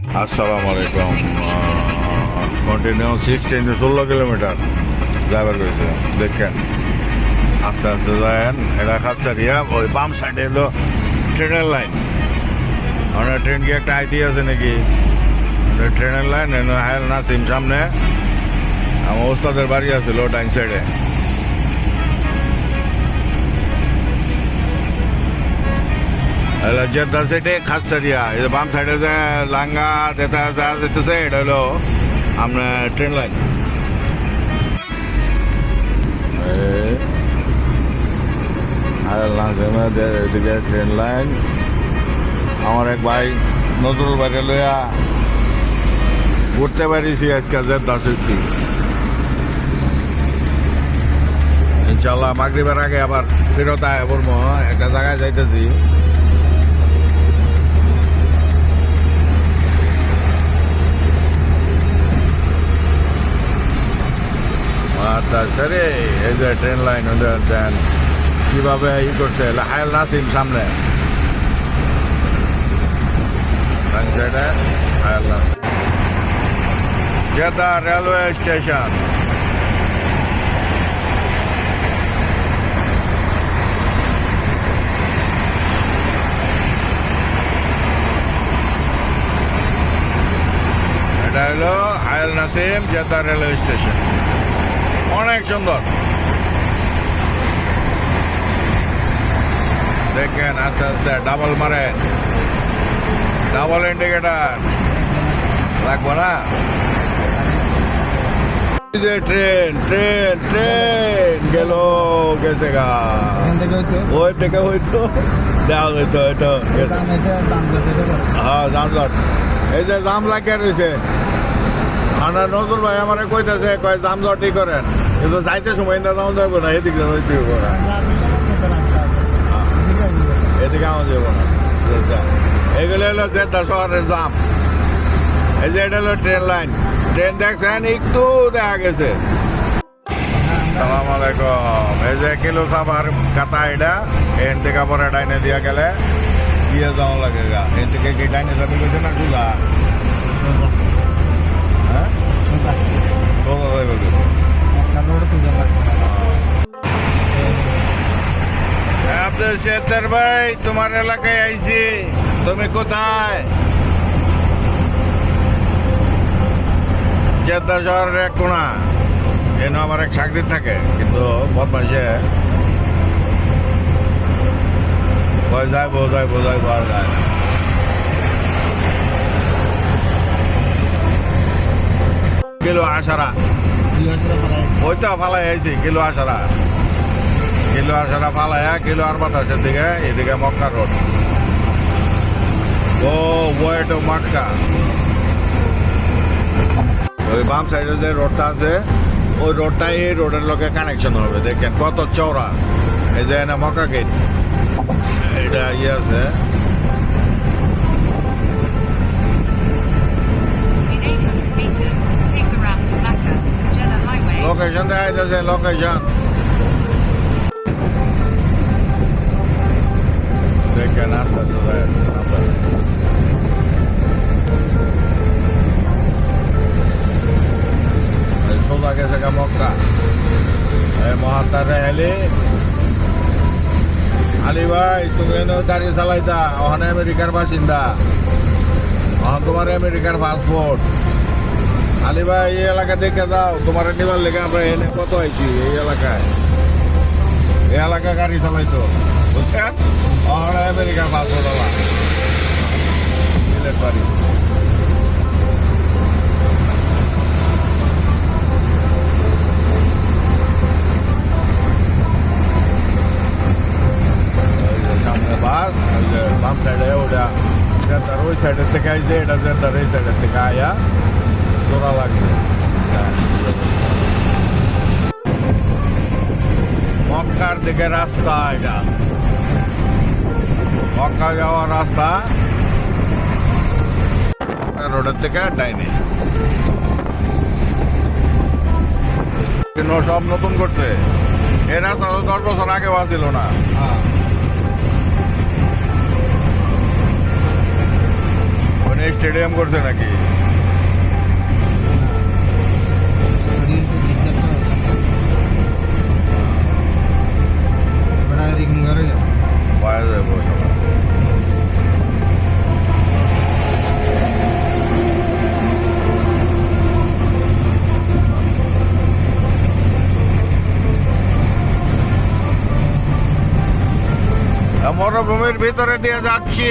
আসসালামু আলাইকুম। Continue 16 kilometre driver করেছে। দেখেন আস্তে আস্তে যায়েন। এটা খাতসারিয়া, ওই বাম সাইডে এলো ট্রেনের লাইন। আমরা ট্রেন কি একটা আইডিয়া আছে নাকি? ট্রেনের লাইন হায়াল নাসিম সামনে আমার ওস্তাদের বাড়ি আছিল ডাইন সাইডে। জেদ্দা সাইডে খাতসারিয়া, এই বাম সাইডে যে লাঙ্গা যেটা যা যেতেছে এটা হলো আপনার ট্রেন লাইন। এদিকে ট্রেন লাইন। আমার এক ভাই নজরুল বাইরে লইয়া ঘুরতে পারিছি আজকে জেদ্দা সত্যি। ইনশাল্লাহ মাগরিবের আগে আবার ফেরত আয় বলবো, একটা জায়গায় যাইতেছি। সরে এই যে ট্রেন লাইন দেন কিভাবে ই করছে হায়াল নাসিম সামনে হায়াল নাসিম জেদ্দা রেলওয়ে স্টেশন। এটা হলো হায়াল নাসিম জেদ্দা রেলওয়ে স্টেশন। অনেক সুন্দর দেখেন। আস্তে আস্তে ডাবল মারেন, ডাবল ইন্ডিকেটার লাগবো না। যে ট্রেন ট্রেন ট্রেন গেল গেছে গা, ওই থেকে হইতো দেওয়া হইতো। এটা হ্যাঁ জামজট, এই যে জাম লাগিয়ে রয়েছে। আমরা নজরুল ভাই আমার কইতেছে কয় জামজটই করেন, কিন্তু যাইতে সময় না যাওয়া যাবো না, এদিকে হইতে হবো না, এদিকে আমার যাবো না। এগুলো হলো জেদ্দা শহরের জাম। এই যে এটা হলো ট্রেন লাইন। ট্রেন দেখছেন একটু দেখা গেছে। সালাম আলাইকুম। এই যে কিলো সাবার কাতা, এটা এখান থেকে পরে ডাইনে দিয়া গেলে দিয়ে যাওয়া লাগে গা। এখান থেকে কি ডাইনে যাবে গেছে না সোজা? হ্যাঁ সোজা যাবে গেছে। আব্দুল সেত্তার ভাই, তোমার এলাকায় আইছি, তুমি কোথায়? জেদ্দা শহরের এক কোণা। এনে আমার এক চাকরি থাকে, কিন্তু বদমাইশে যাইবো আর যায় না। কিলো আশারা ওইটা ফালাই আইছি। কিলো আশারা ফালাইয়া কিলো আর বাতাসের দিকে, এদিকে মক্কা রোড। ও ওয়ে টু মক্কা। ওই বাম সাইডে যে রোডটা আছে, ওই রোডটাই এই রোডের লোকে কানেকশন হবে। দেখেন কত চওড়া। এই যে না মক্কা গেট, এটা ইয়ে আছে। লোকেশন দেখা যাচ্ছে, লোকেশন দেখেন। আস্তে আস্তে সোজা গেছে গা মক্কা। মহাত্মারে হেলি আলী ভাই, তুমি এনে গাড়ি চালাইতা, ওখানে আমেরিকার বাসিন্দা, ওখানে তোমার আমেরিকার পাসপোর্ট। আলী ভাই এই এলাকা দেখে যাও, তোমার নিবার লেগে আমরা এনে কত আইছি এই এলাকায়। এই এলাকা গাড়ি চালাইতো, বুঝছেন? ওখানে আমেরিকার পাসপোর্ট হলা সিলেট বাড়ি। সামনে বাস, বাম সাইডে ওটা জেদ্দার ওই সাইডের থেকে আইছে, এটা জেদ্দার এই সাইডের থেকে আয়া জোড়া লাগবে। মক্কার দিকে রাস্তা, এটা মক্কা যাওয়ার রাস্তা। মক্কা রোডের থেকে ডাইনে সব নতুন করছে। এই রাস্তা 10 বছর আগে ছিল না। মানে স্টেডিয়াম করছে নাকি? পাওয়া যাবো সবাই। মরুভূমির ভিতরে দিয়ে যাচ্ছি।